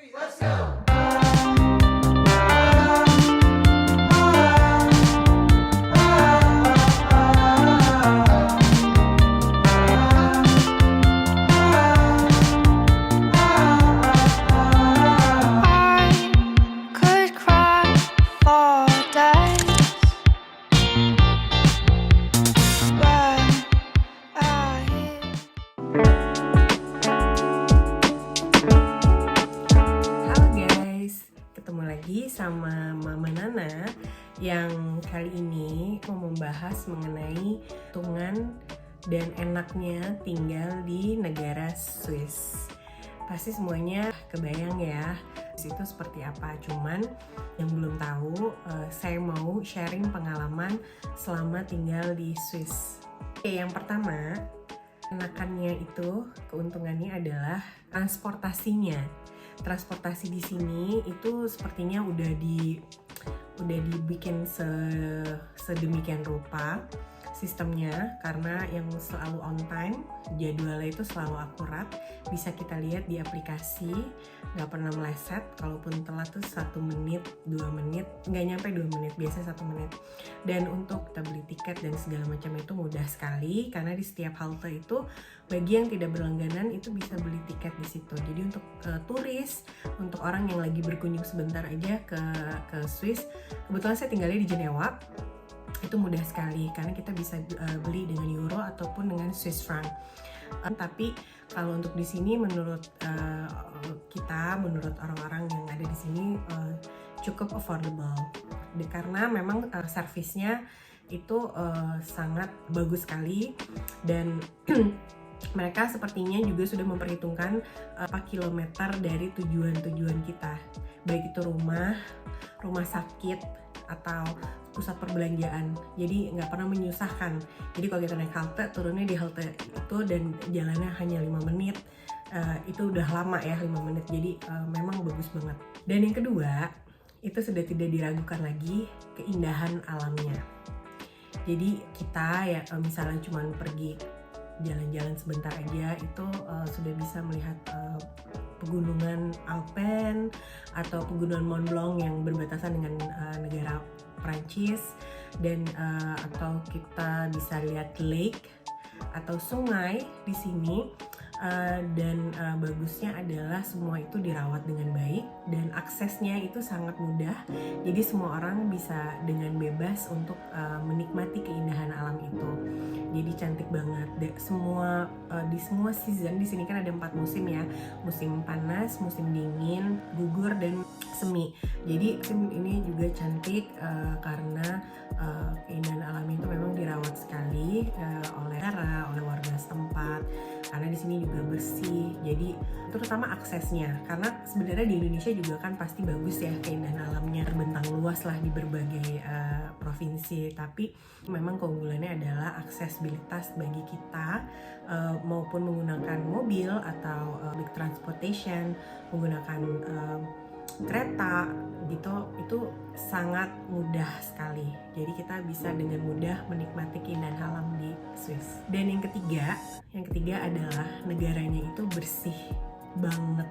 Let's go! Could cry for days, but I hear. Halo guys, ketemu lagi sama Mama Nana yang kali ini mau membahas mengenai hitungan dan enaknya tinggal di negara Swiss. Pasti semuanya kebayang ya itu seperti apa, cuman yang belum tahu saya mau sharing pengalaman selama tinggal di Swiss. Oke, yang pertama, enakannya itu, keuntungannya adalah transportasinya. Transportasi di sini itu sepertinya udah dibikin sedemikian rupa sistemnya, karena yang selalu on time, jadwalnya itu selalu akurat, bisa kita lihat di aplikasi, nggak pernah meleset. Kalaupun telat tuh 1 menit, 2 menit, nggak nyampe 2 menit, biasa 1 menit. Dan untuk kita beli tiket dan segala macam itu mudah sekali, karena di setiap halte itu bagi yang tidak berlangganan itu bisa beli tiket di situ. Jadi untuk turis, untuk orang yang lagi berkunjung sebentar aja ke Swiss, kebetulan saya tinggalnya di Jenewa, itu mudah sekali karena kita bisa beli dengan euro ataupun dengan Swiss franc. Tapi kalau untuk di sini menurut menurut orang-orang yang ada di sini cukup affordable, karena memang servisnya itu sangat bagus sekali, dan mereka sepertinya juga sudah memperhitungkan berapa kilometer dari tujuan-tujuan kita, baik itu rumah sakit atau pusat perbelanjaan. Jadi nggak pernah menyusahkan. Jadi kalau kita naik halte, turunnya di halte itu dan jalannya hanya 5 menit. Itu udah lama ya, 5 menit. Jadi memang bagus banget. Dan yang kedua, itu sudah tidak diragukan lagi keindahan alamnya. Jadi kita ya misalnya cuma pergi jalan-jalan sebentar aja, itu sudah bisa melihat pegunungan Alpen atau pegunungan Mont Blanc yang berbatasan dengan negara Prancis, dan atau kita bisa lihat lake atau sungai di sini. Dan bagusnya adalah semua itu dirawat dengan baik dan aksesnya itu sangat mudah, jadi semua orang bisa dengan bebas untuk menikmati keindahan alam itu. Jadi cantik banget. Di semua season di sini kan ada 4 musim ya, musim panas, musim dingin, gugur, dan semi. Jadi musim ini juga cantik karena keindahan alam itu memang dirawat sekali oleh warga setempat, karena di sini juga bersih. Jadi terutama aksesnya, karena sebenarnya di Indonesia juga kan pasti bagus ya keindahan alamnya, terbentang luas lah di berbagai provinsi, tapi memang keunggulannya adalah aksesibilitas bagi kita, maupun menggunakan mobil atau public transportation, menggunakan kereta gitu, itu sangat mudah sekali. Jadi kita bisa dengan mudah menikmati keindahan alam di Swiss. Dan yang ketiga adalah negaranya itu bersih banget.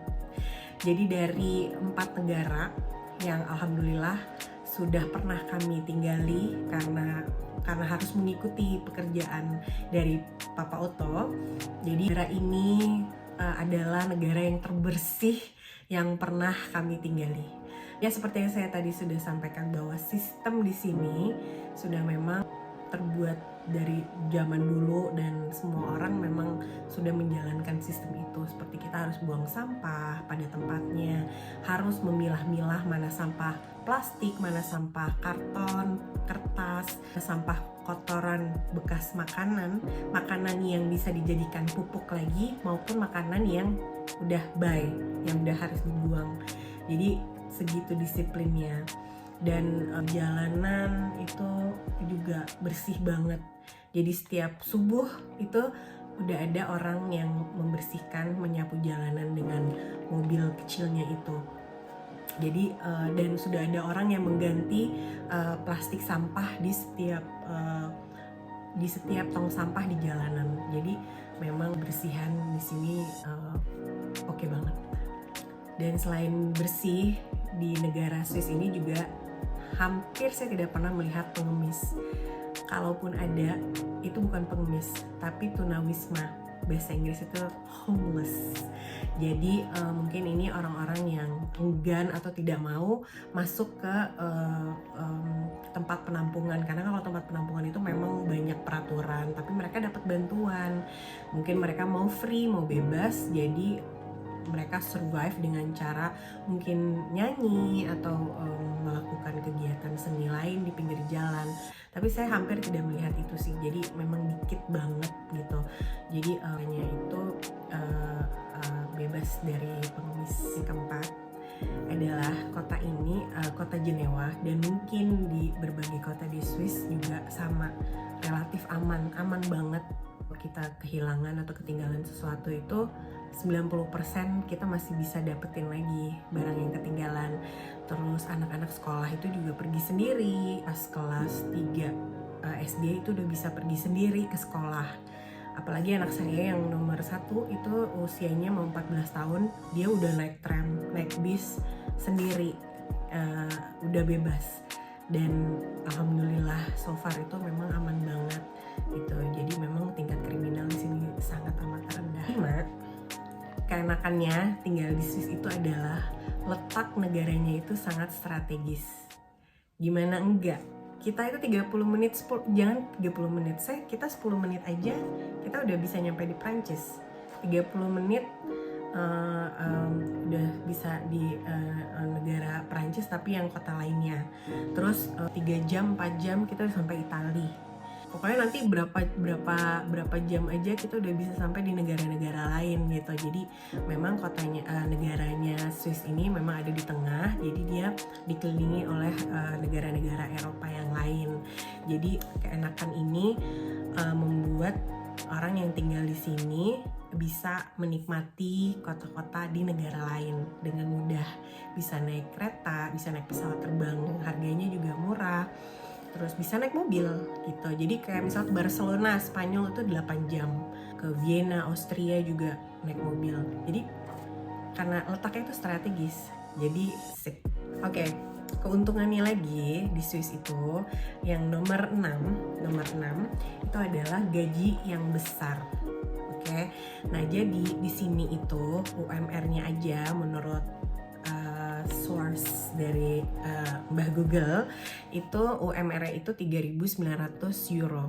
Jadi dari 4 negara yang alhamdulillah sudah pernah kami tinggali, karena harus mengikuti pekerjaan dari Papa Otto. Jadi negara ini adalah negara yang terbersih yang pernah kami tinggali. Ya seperti yang saya tadi sudah sampaikan, bahwa sistem di sini sudah memang terbuat dari zaman dulu, dan semua orang memang sudah menjalankan sistem itu. Seperti kita harus buang sampah pada tempatnya, harus memilah-milah mana sampah plastik, mana sampah karton, kertas, sampah kotoran bekas makanan yang bisa dijadikan pupuk lagi, maupun makanan yang udah yang udah harus dibuang. Jadi segitu disiplinnya. Dan jalanan itu juga bersih banget. Jadi setiap subuh itu udah ada orang yang membersihkan, menyapu jalanan dengan mobil kecilnya itu. Jadi dan sudah ada orang yang mengganti plastik sampah di setiap tong sampah di jalanan. Jadi memang bersihan di sini oke banget. Dan selain bersih, di negara Swiss ini juga hampir saya tidak pernah melihat pengemis. Kalaupun ada, itu bukan pengemis, tapi tunawisma. Bahasa Inggris itu homeless. Jadi mungkin ini orang-orang yang enggan atau tidak mau masuk ke tempat penampungan, karena kalau tempat penampungan itu memang banyak peraturan, tapi mereka dapat bantuan. Mungkin mereka mau free, mau bebas, jadi mereka survive dengan cara mungkin nyanyi atau melakukan kegiatan seni lain di pinggir jalan. Tapi saya hampir tidak melihat itu sih, jadi memang dikit banget gitu. Jadi hanya itu bebas dari pengemis. Yang keempat adalah kota ini, kota Jenewa, dan mungkin di berbagai kota di Swiss juga sama, relatif aman banget. Kita kehilangan atau ketinggalan sesuatu itu 90% kita masih bisa dapetin lagi barang yang ketinggalan. Terus anak-anak sekolah itu juga pergi sendiri. Pas kelas 3 SD itu udah bisa pergi sendiri ke sekolah. Apalagi anak saya yang nomor 1 itu usianya mau 14 tahun, dia udah naik tram, naik bis sendiri, udah bebas. Dan alhamdulillah so far itu memang aman banget gitu. Jadi memang tingkat kriminal di sini sangat amat rendah. 5, keenakannya tinggal di Swiss itu adalah letak negaranya itu sangat strategis. Gimana enggak? Kita itu 30 menit, jangan 30 menit, kita 10 menit aja kita udah bisa nyampe di Prancis. 30 menit udah bisa di negara Prancis tapi yang kota lainnya. Terus 3 jam, 4 jam kita udah sampai Italia. Pokoknya nanti berapa jam aja kita udah bisa sampai di negara-negara lain gitu. Jadi memang kotanya, negaranya Swiss ini memang ada di tengah. Jadi dia dikelilingi oleh negara-negara Eropa yang lain. Jadi keenakan ini membuat orang yang tinggal di sini bisa menikmati kota-kota di negara lain dengan mudah. Bisa naik kereta, bisa naik pesawat terbang, harganya juga murah. Terus bisa naik mobil gitu. Jadi kayak misal ke Barcelona, Spanyol itu 8 jam. Ke Vienna, Austria juga naik mobil. Jadi karena letaknya itu strategis, jadi sip. Oke, keuntungannya lagi di Swiss itu yang nomor 6 itu adalah gaji yang besar. Oke. Nah, jadi di sini itu UMR-nya aja menurut source dari Mbah Google itu UMR itu 3.900 euro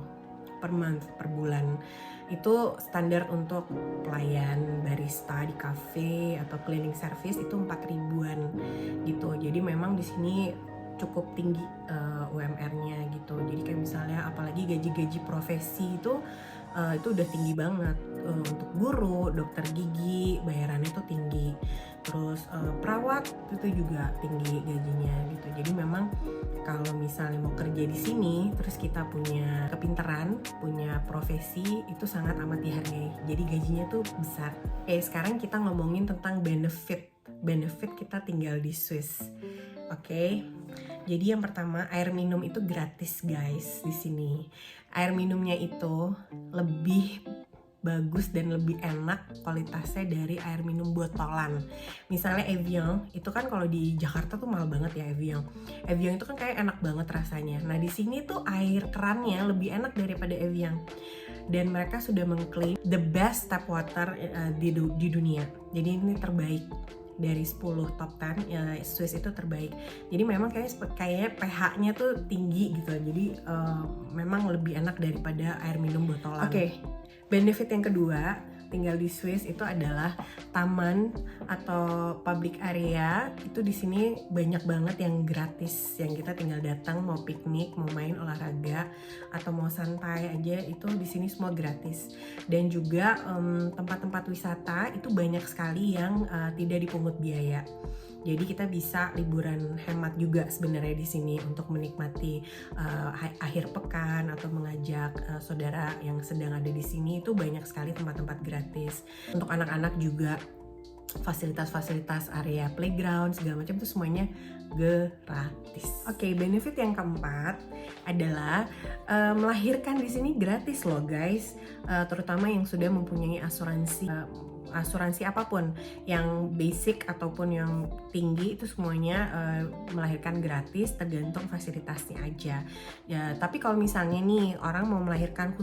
per month, per bulan. Itu standar untuk pelayan barista di cafe atau cleaning service itu 4.000-an gitu. Jadi memang di sini cukup tinggi UMR-nya gitu. Jadi kayak misalnya apalagi gaji-gaji profesi itu udah tinggi banget. Untuk guru, dokter gigi bayarannya tuh tinggi. Terus perawat itu juga tinggi gajinya gitu. Jadi memang kalau misalnya mau kerja di sini terus kita punya kepintaran, punya profesi, itu sangat amat dihargai. Jadi gajinya tuh besar. Sekarang kita ngomongin tentang benefit kita tinggal di Swiss. Oke. Jadi yang pertama, air minum itu gratis guys di sini. Air minumnya itu lebih bagus dan lebih enak kualitasnya dari air minum botolan. Misalnya Evian, itu kan kalau di Jakarta tuh mahal banget ya Evian. Evian itu kan kayak enak banget rasanya. Nah di sini tuh air kerannya lebih enak daripada Evian. Dan mereka sudah mengklaim the best tap water di dunia. Jadi ini terbaik. Dari 10 top 10 ya, Swiss itu terbaik. Jadi memang kayak pH-nya tuh tinggi gitu. Jadi memang lebih enak daripada air minum botolan. Oke. Benefit yang kedua tinggal di Swiss itu adalah taman atau public area. Itu di sini banyak banget yang gratis, yang kita tinggal datang mau piknik, mau main olahraga atau mau santai aja, itu di sini semua gratis. Dan juga tempat-tempat wisata itu banyak sekali yang tidak dipungut biaya. Jadi kita bisa liburan hemat juga sebenarnya di sini untuk menikmati akhir pekan atau mengajak saudara yang sedang ada di sini. Itu banyak sekali tempat-tempat gratis. Untuk anak-anak juga fasilitas-fasilitas area playground segala macam itu semuanya gratis. Oke, benefit yang keempat adalah melahirkan di sini gratis loh guys. Terutama yang sudah mempunyai asuransi asuransi apapun, yang basic ataupun yang tinggi itu semuanya melahirkan gratis, tergantung fasilitasnya aja. Ya, tapi kalau misalnya nih orang mau melahirkan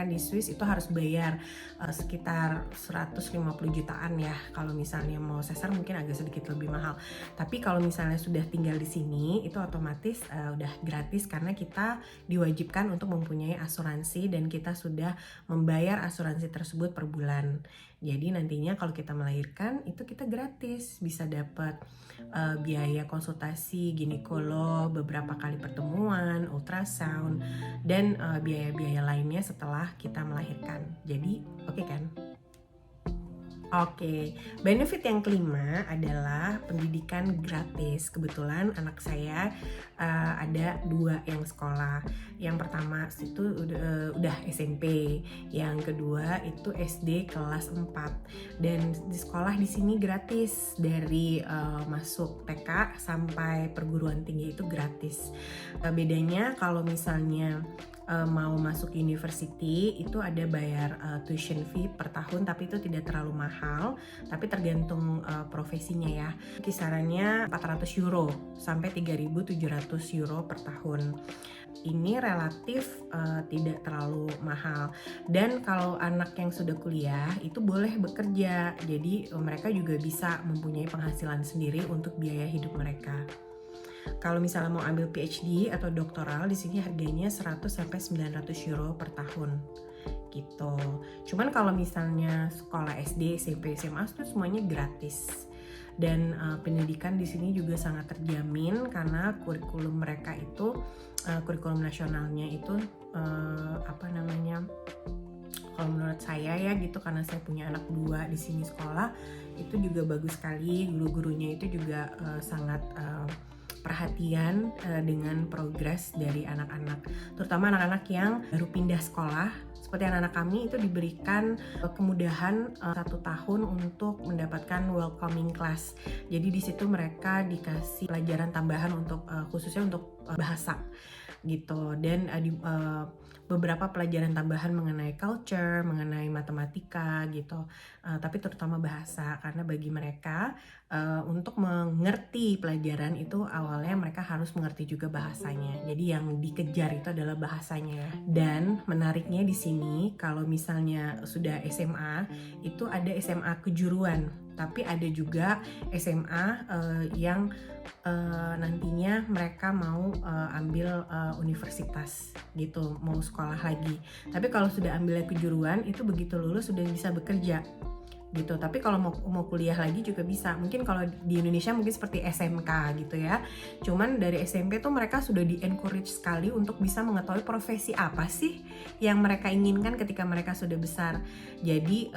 di Swiss itu harus bayar sekitar 150 jutaan ya. Kalau misalnya mau sesar mungkin agak sedikit lebih mahal. Tapi kalau misalnya sudah tinggal di sini itu otomatis udah gratis karena kita diwajibkan untuk mempunyai asuransi dan kita sudah membayar asuransi tersebut per bulan. Jadi nantinya kalau kita melahirkan itu kita gratis, bisa dapat biaya konsultasi ginekolog, beberapa kali pertemuan, ultrasound, dan biaya-biaya lainnya setelah kita melahirkan. Jadi oke kan? Oke, benefit yang kelima adalah pendidikan gratis. Kebetulan anak saya ada 2 yang sekolah. Yang pertama itu udah SMP, yang kedua itu SD kelas 4. Dan di sekolah di sini gratis dari masuk TK sampai perguruan tinggi itu gratis. Bedanya kalau misalnya mau masuk university itu ada bayar tuition fee per tahun, tapi itu tidak terlalu mahal, tapi tergantung profesinya ya. Kisarannya 400 euro sampai 3.700 euro per tahun. Ini relatif tidak terlalu mahal. Dan kalau anak yang sudah kuliah itu boleh bekerja, jadi mereka juga bisa mempunyai penghasilan sendiri untuk biaya hidup mereka. Kalau misalnya mau ambil PhD atau doktoral, di sini harganya 100 sampai 900 euro per tahun gitu. Cuman kalau misalnya sekolah SD, SMP, SMA itu semuanya gratis. Dan pendidikan di sini juga sangat terjamin karena kurikulum mereka itu kurikulum nasionalnya itu kalau menurut saya ya gitu, karena saya punya anak 2 di sini sekolah, itu juga bagus sekali. Guru-gurunya itu juga sangat perhatian dengan progres dari anak-anak, terutama anak-anak yang baru pindah sekolah. Seperti anak-anak kami itu diberikan kemudahan 1 tahun untuk mendapatkan welcoming class. Jadi di situ mereka dikasih pelajaran tambahan untuk khususnya untuk bahasa gitu, dan beberapa pelajaran tambahan mengenai culture, mengenai matematika gitu, tapi terutama bahasa, karena bagi mereka untuk mengerti pelajaran itu awalnya mereka harus mengerti juga bahasanya. Jadi yang dikejar itu adalah bahasanya. Dan menariknya di sini kalau misalnya sudah SMA itu ada SMA kejuruan, tapi ada juga SMA yang nantinya mereka mau ambil universitas gitu, mau sekolah lagi. Tapi kalau sudah ambil kejuruan itu begitu lulus sudah bisa bekerja gitu. Tapi kalau mau kuliah lagi juga bisa. Mungkin kalau di Indonesia mungkin seperti SMK gitu ya. Cuman dari SMP tuh mereka sudah di-encourage sekali untuk bisa mengetahui profesi apa sih yang mereka inginkan ketika mereka sudah besar. Jadi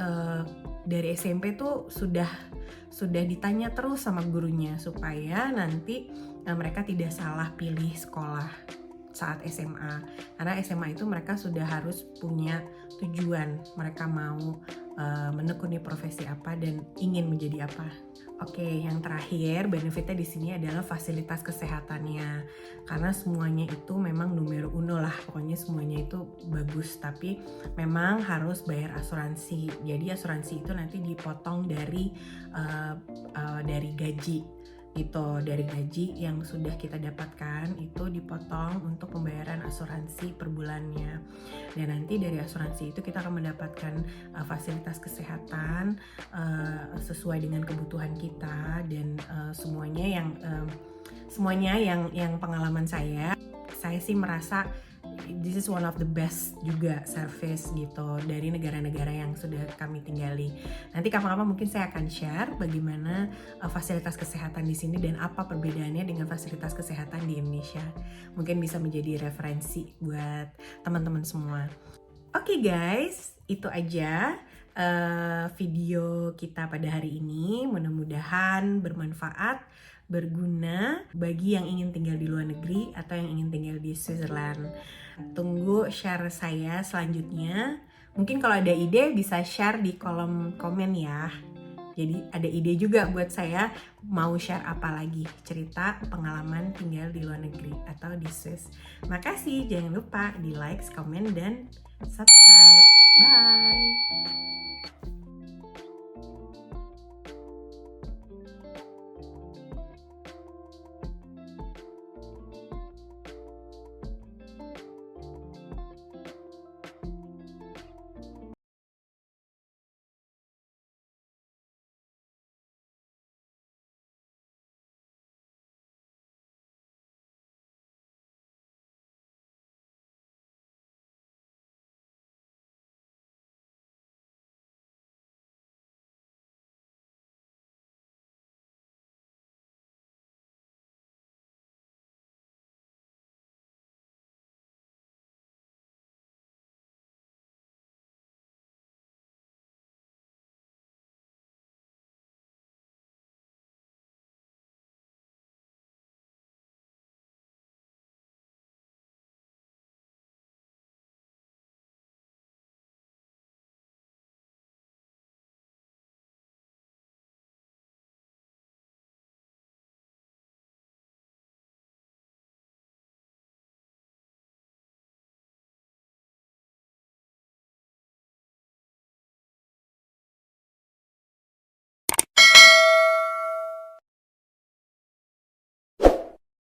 dari SMP tuh sudah ditanya terus sama gurunya supaya nanti mereka tidak salah pilih sekolah saat SMA. Karena SMA itu mereka sudah harus punya tujuan, mereka mau menekuni profesi apa dan ingin menjadi apa. Oke, yang terakhir benefitnya di sini adalah fasilitas kesehatannya. Karena semuanya itu memang numero uno lah, pokoknya semuanya itu bagus. Tapi memang harus bayar asuransi. Jadi asuransi itu nanti dipotong dari gaji gitu, dari gaji yang sudah kita dapatkan itu dipotong untuk pembayaran asuransi per bulannya. Dan nanti dari asuransi itu kita akan mendapatkan fasilitas kesehatan sesuai dengan kebutuhan kita, dan semuanya yang pengalaman saya sih merasa this is one of the best juga service gitu dari negara-negara yang sudah kami tinggali. Nanti kapan-kapan mungkin saya akan share bagaimana fasilitas kesehatan di sini dan apa perbedaannya dengan fasilitas kesehatan di Indonesia. Mungkin bisa menjadi referensi buat teman-teman semua. Oke guys, itu aja video kita pada hari ini. Mudah-mudahan bermanfaat, berguna bagi yang ingin tinggal di luar negeri atau yang ingin tinggal di Switzerland. Tunggu share saya selanjutnya. Mungkin kalau ada ide bisa share di kolom komen ya. Jadi ada ide juga buat saya mau share apa lagi, cerita pengalaman tinggal di luar negeri atau di Swiss. Makasih, jangan lupa di like, komen, dan subscribe. Bye!